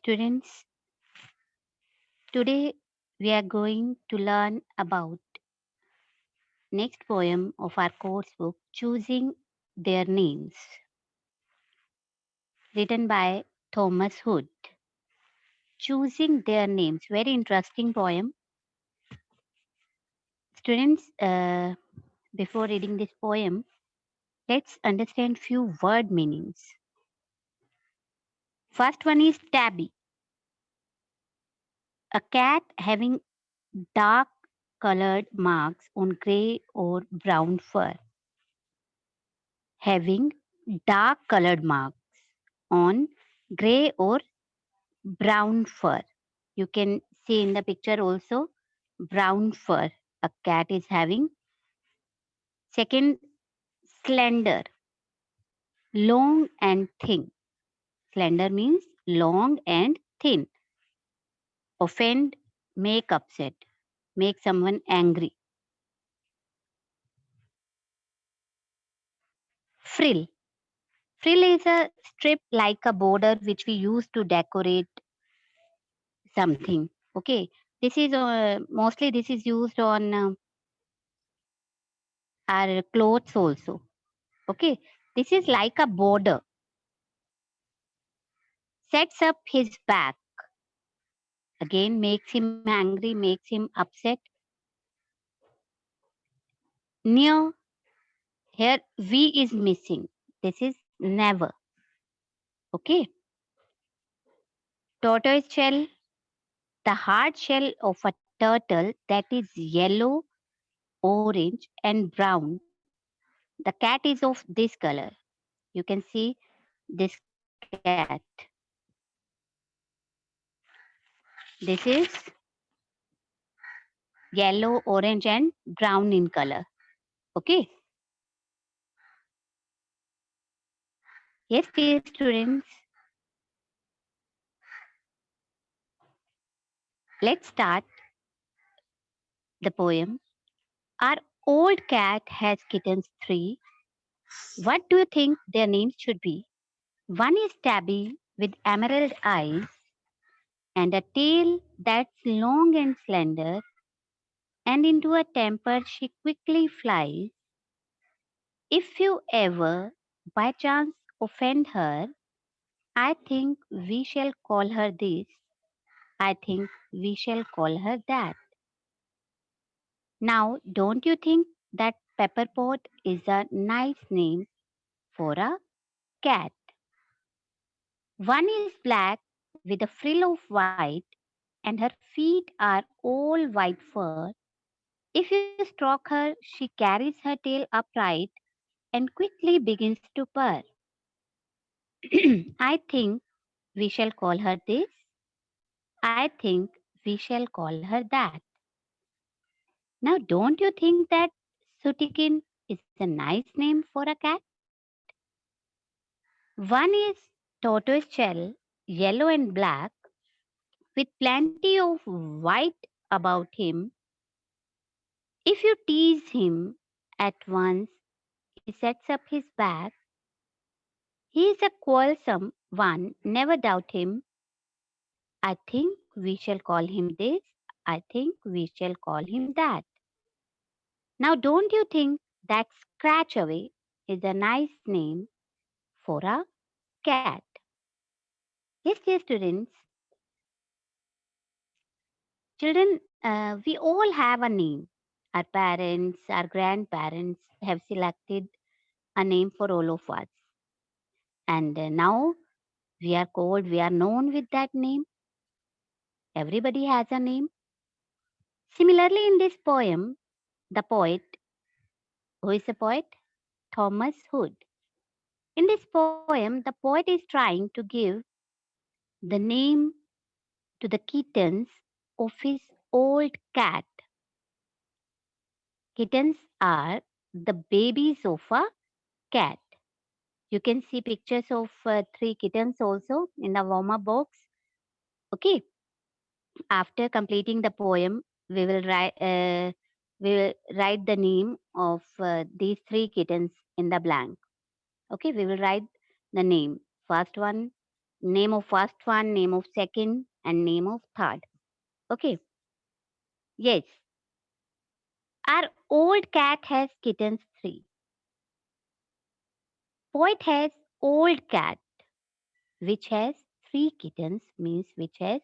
Students, today we are going to learn about next poem of our course book, Choosing Their Names, written by Thomas Hood. Choosing Their Names, very interesting poem. Students, before reading this poem, let's understand few word meanings. First one is tabby, a cat having dark colored marks on gray or brown fur. Having dark colored marks on gray or brown fur. You can see in the picture also brown fur a cat is having. Second, slender, long and thin. Slender means long and thin. Offend, make upset, make someone angry. Frill. Frill is a strip like a border which we use to decorate something. Okay, this is mostly this is used on our clothes also. Okay, this is like a border. Sets up his back. Again, makes him angry, makes him upset. Near, here V is missing. This is never. Okay. Tortoise shell, the hard shell of a turtle that is yellow, orange, and brown. The cat is of this color. You can see this cat. This is yellow, orange, and brown in color. Okay. Yes, dear students. Let's start the poem. Our old cat has kittens three. What do you think their names should be? One is Tabby with emerald eyes and a tail that's long and slender, and into a temper she quickly flies. If you ever by chance offend her, I think we shall call her this. I think we shall call her that. Now, don't you think that Pepperpot is a nice name for a cat? One is black with a frill of white, and her feet are all white fur. If you stroke her, she carries her tail upright and quickly begins to purr. I think we shall call her this. I think we shall call her that. Now, don't you think that Sutikin is a nice name for a cat? One is tortoise shell, yellow and black, with plenty of white about him. If you tease him at once, he sets up his back. He is a quarrelsome one, never doubt him. I think we shall call him this. I think we shall call him that. Now, don't you think that Scratchaway is a nice name for a cat? Yes, dear students, children, we all have a name. Our parents, our grandparents have selected a name for all of us. And now we are known with that name. Everybody has a name. Similarly, in this poem, the poet, who is a poet? Thomas Hood. In this poem, the poet is trying to give the name to the kittens of his old cat. Kittens are the babies of a cat. You can see pictures of three kittens also in the warm-up box. Okay. After completing the poem, we will write the name of these three kittens in the blank. Okay, we will write the name. First one, Name of first one, name of second, and name of third. Okay. Yes. Our old cat has kittens three. Poet has old cat, which has three kittens, means which has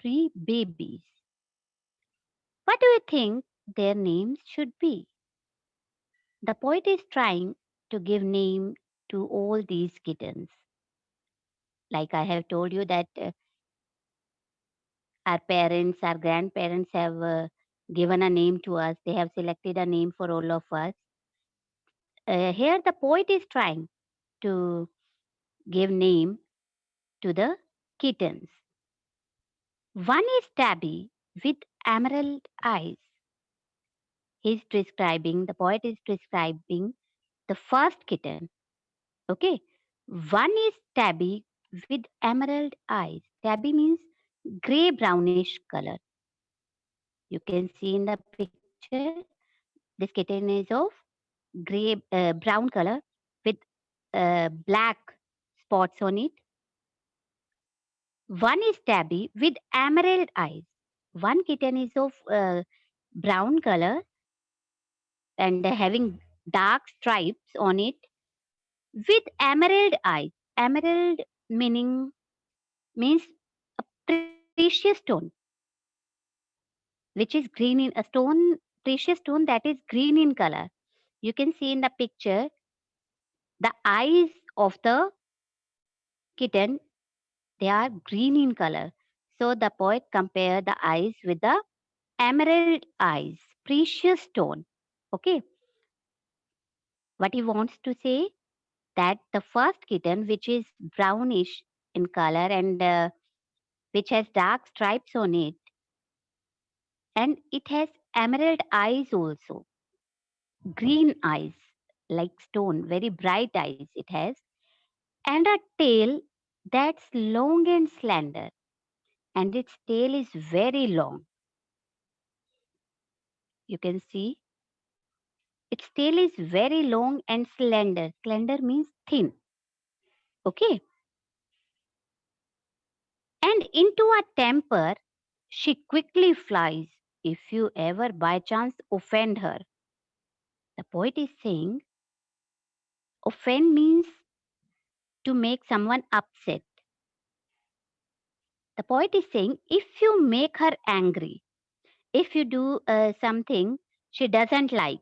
three babies. What do you think their names should be? The poet is trying to give name to all these kittens. Like I have told you that our parents, our grandparents have given a name to us. They have selected a name for all of us. Here the poet is trying to give name to the kittens. One is Tabby with emerald eyes. The poet is describing the first kitten. Okay. One is Tabby with emerald eyes. Tabby means gray brownish color. You can see in the picture, this kitten is of brown color with black spots on it. One is tabby with emerald eyes. One kitten is of brown color and having dark stripes on it with emerald eyes. Emerald meaning means a precious stone, which is green in a stone, precious stone that is green in color. You can see in the picture the eyes of the kitten, they are green in color. So the poet compared the eyes with the emerald eyes, precious stone. Okay, what he wants to say that the first kitten, which is brownish in color and which has dark stripes on it, and it has emerald eyes also, green eyes like stone, very bright eyes it has, and a tail that's long and slender, and its tail is very long. You can see its tail is very long and slender. Slender means thin. Okay. And into a temper, she quickly flies if you ever by chance offend her. The poet is saying offend means to make someone upset. The poet is saying if you make her angry, if you do something she doesn't like,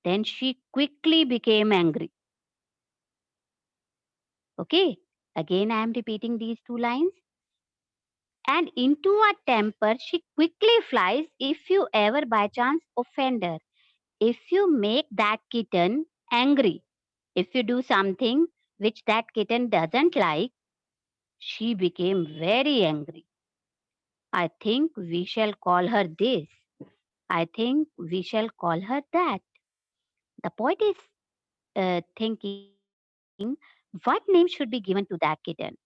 then she quickly became angry. Okay. Again, I am repeating these two lines. And into a temper she quickly flies if you ever by chance offend her. If you make that kitten angry, if you do something which that kitten doesn't like, she became very angry. I think we shall call her this. I think we shall call her that. The poet is thinking what name should be given to that kitten.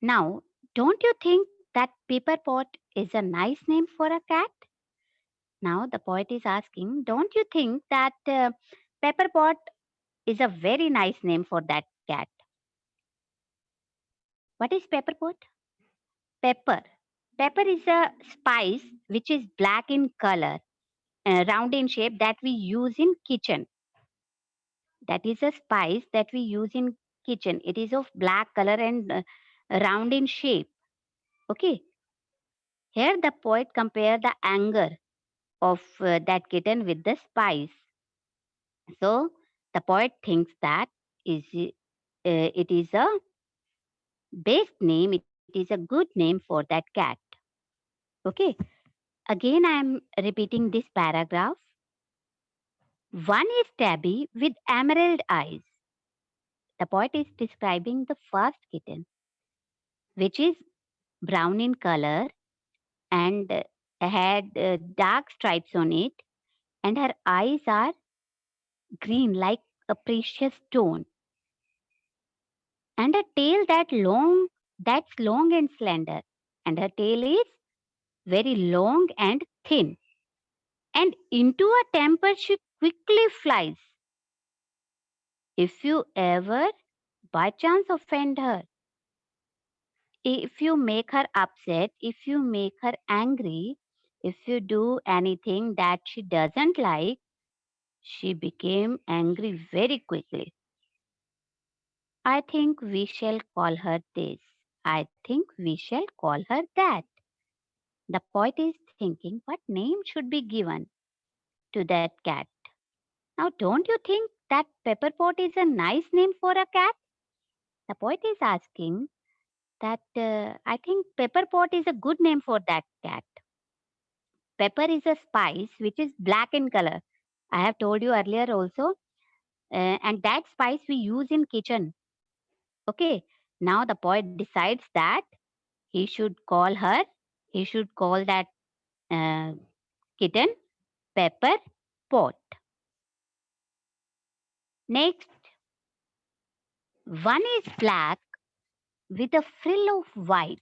Now, don't you think that Paper Pot is a nice name for a cat? Now the poet is asking, don't you think that Pepper Pot is a very nice name for that cat? What is pepper pot? Pepper. Pepper is a spice which is black in color, round in shape that we use in kitchen. That is a spice that we use in kitchen. It is of black color and round in shape. Okay. Here the poet compare the anger of that kitten with the spice. So the poet thinks that it is a best name. It is a good name for that cat. Okay. Again, I am repeating this paragraph. One is tabby with emerald eyes. The poet is describing the first kitten, which is brown in color and had dark stripes on it, and her eyes are green like a precious stone, and a tail that's long and slender, and her tail is very long and thin. And into a temper she quickly flies if you ever by chance offend her. If you make her upset, if you make her angry, if you do anything that she doesn't like, she became angry very quickly. I think we shall call her this. I think we shall call her that. The poet is thinking what name should be given to that cat. Now, don't you think that Pepperpot is a nice name for a cat? The poet is asking that I think Pepperpot is a good name for that cat. Pepper is a spice which is black in color. I have told you earlier also, and that spice we use in kitchen. Okay. Now the poet decides that he should call her. He should call that uh, kitten Pepper Pot. Next, one is black with a frill of white,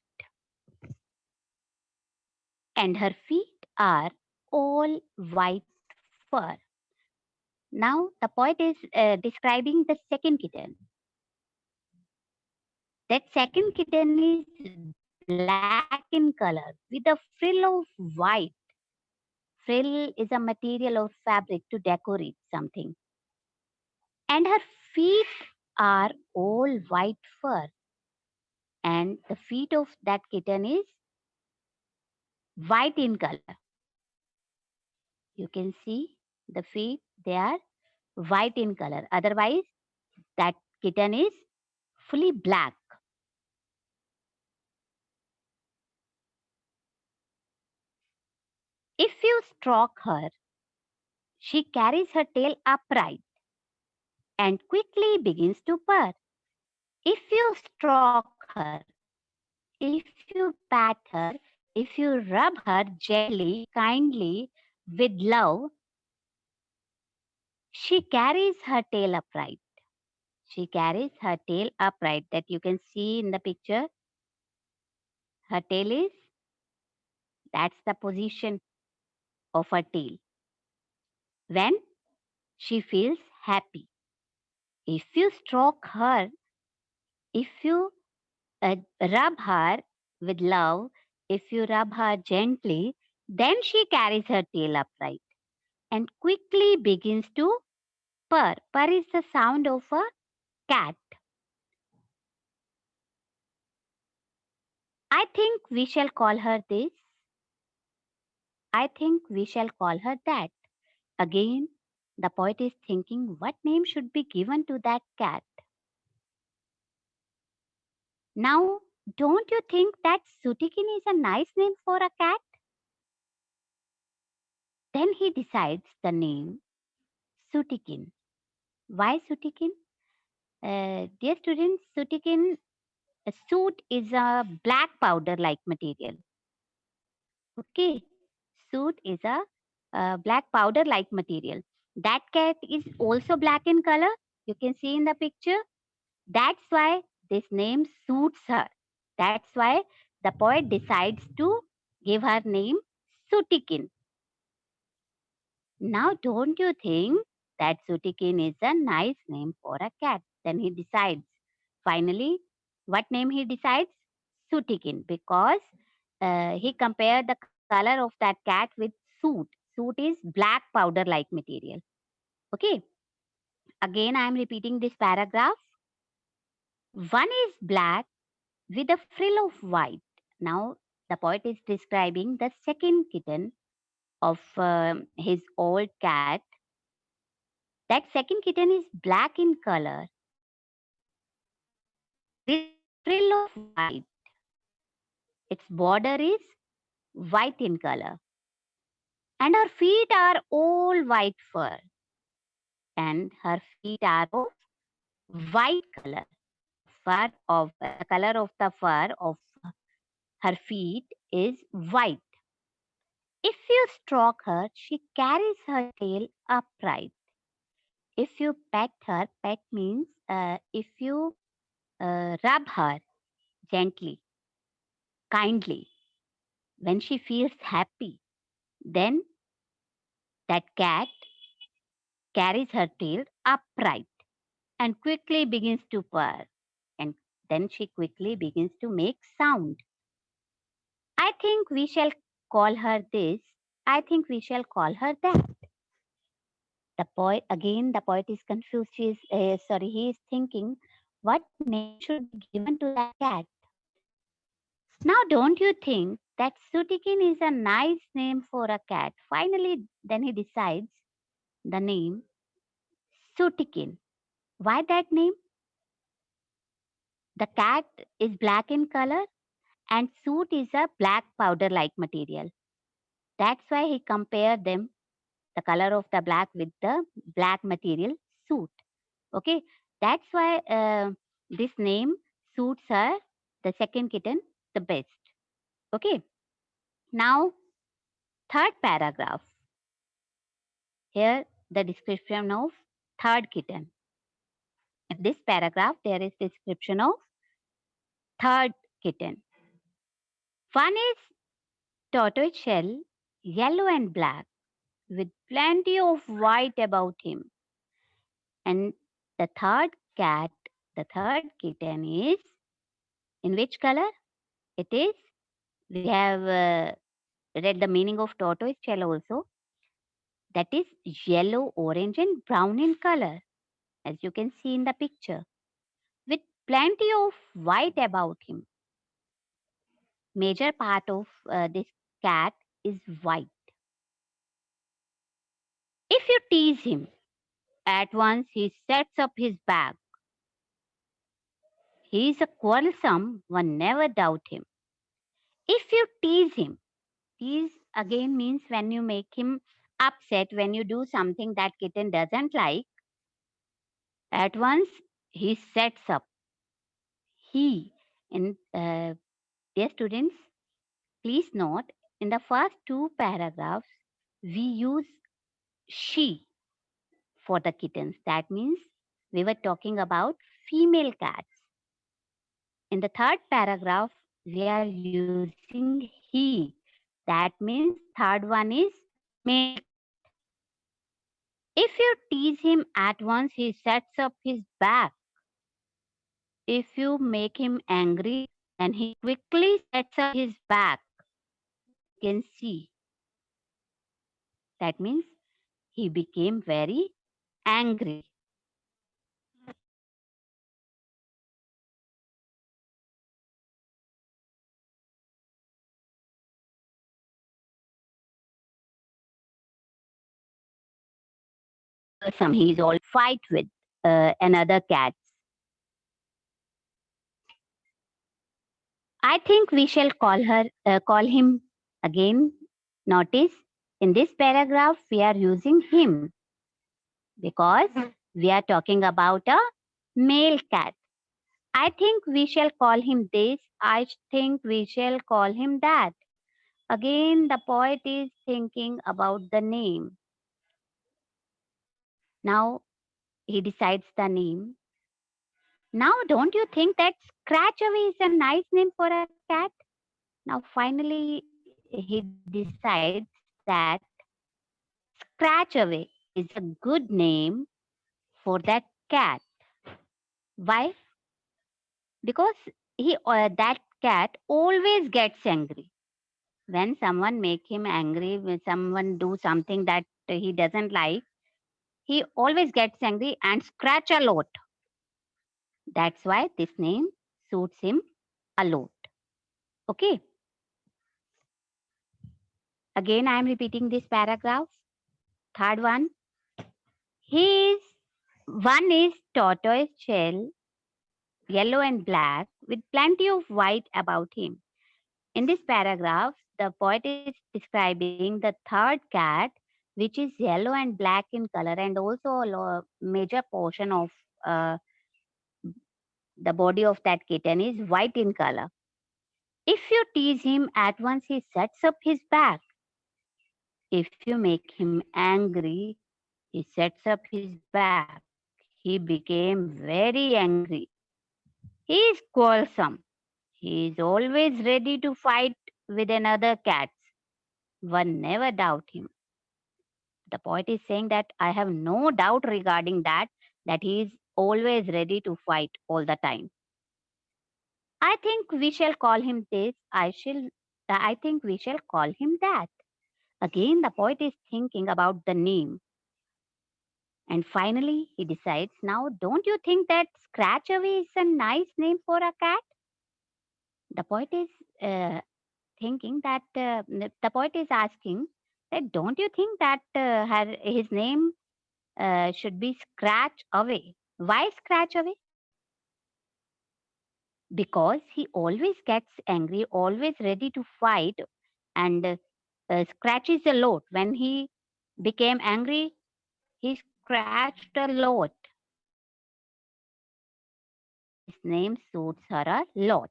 and her feet are all white fur. Now, the poet is describing the second kitten. That second kitten is black in color with a frill of white. Frill is a material or fabric to decorate something. And her feet are all white fur. And the feet of that kitten is white in color. You can see the feet, they are white in color. Otherwise, that kitten is fully black. If you stroke her, she carries her tail upright and quickly begins to purr. If you stroke her, if you pat her, if you rub her gently, kindly, with love, she carries her tail upright. She carries her tail upright that you can see in the picture. Her tail is, that's the position of her tail when she feels happy. If you stroke her, if you rub her with love, if you rub her gently, then she carries her tail upright and quickly begins to purr. Purr is the sound of a cat. I think we shall call her this. I think we shall call her that. Again, the poet is thinking what name should be given to that cat. Now, don't you think that Sutikin is a nice name for a cat? Then he decides the name Sutikin. Why Sutikin? Dear students, Sutikin, a soot is a black powder like material. Okay, soot is a black powder like material. That cat is also black in color. You can see in the picture. That's why this name suits her. That's why the poet decides to give her name Sutikin. Now, don't you think that Sutikin is a nice name for a cat? Then he decides. Finally, what name he decides? Sutikin, because he compared the color of that cat with soot. Soot is black powder like material. Okay. Again, I am repeating this paragraph. One is black with a frill of white. Now, the poet is describing the second kitten of his old cat. That second kitten is black in color with a frill of white. Its border is white in color. And her feet are all white fur. And her feet are of white color. The color of the fur of her feet is white. If you stroke her, she carries her tail upright. If you pet her, pet means if you rub her gently, kindly, when she feels happy, then that cat carries her tail upright and quickly begins to purr. And Then she quickly begins to make sound. I think we shall call her this. I think we shall call her that. The poet is confused. He is thinking, what name should be given to that cat? Now, don't you think that Sutikin is a nice name for a cat? Finally, then he decides the name Sutikin. Why that name? The cat is black in color and soot is a black powder like material. That's why he compared them, the color of the black with the black material soot. Okay, that's why this name suits her, the second kitten, the best. Okay, now third paragraph. Here the description of third kitten. In this paragraph, there is description of third kitten. One is tortoise shell, yellow and black, with plenty of white about him. And the third cat, the third kitten is in which color? It is, we have read the meaning of tortoise shell also. That is yellow, orange, and brown in color, as you can see in the picture, with plenty of white about him. Major part of this cat is white. If you tease him, at once he sets up his back. He is a quarrelsome, one never doubt him. If you tease him, tease again means when you make him upset, when you do something that kitten doesn't like, at once he sets up. He, in dear students, please note in the first two paragraphs, we use she for the kittens. That means we were talking about female cats. In the third paragraph, we are using he. That means third one is male cat. If you tease him at once, he sets up his back. If you make him angry, then he quickly sets up his back. You can see. That means he became very angry. Some he's all fight with another cat. I think we shall call him again. Notice in this paragraph we are using him because we are talking about a male cat. I think we shall call him this. I think we shall call him that. Again, the poet is thinking about the name. Now he decides the name. Now, don't you think that Scratchaway is a nice name for a cat? Now, finally, he decides that Scratchaway is a good name for that cat. Why? Because that cat always gets angry. When someone make him angry, when someone do something that he doesn't like, he always gets angry and scratch a lot. That's why this name suits him a lot. Okay. Again, I am repeating this paragraph. Third one. His one is tortoise shell, yellow and black, with plenty of white about him. In this paragraph, the poet is describing the third cat, which is yellow and black in color, and also a major portion of uh, the body of that kitten is white in color. If you tease him, at once he sets up his back. If you make him angry, he sets up his back. He became very angry. He is quarrelsome. He is always ready to fight with another cat. One never doubt him. The poet is saying that I have no doubt regarding that he is always ready to fight all the time. I think we shall call him this. I think we shall call him that. Again, the poet is thinking about the name. And finally, he decides, now, don't you think that Scratchaway is a nice name for a cat? The poet is thinking that, the poet is asking that, don't you think that his name should be Scratch Away? Why Scratch Away? Because he always gets angry, always ready to fight, and scratches a lot. When he became angry, he scratched a lot. His name suits her a lot.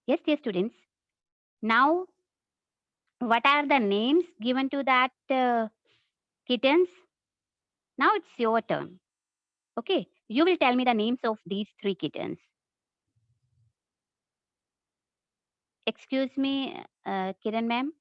Yes, dear students. Now, what are the names given to that kittens? Now it's your turn. Okay, you will tell me the names of these three kittens. Excuse me, Kiran ma'am.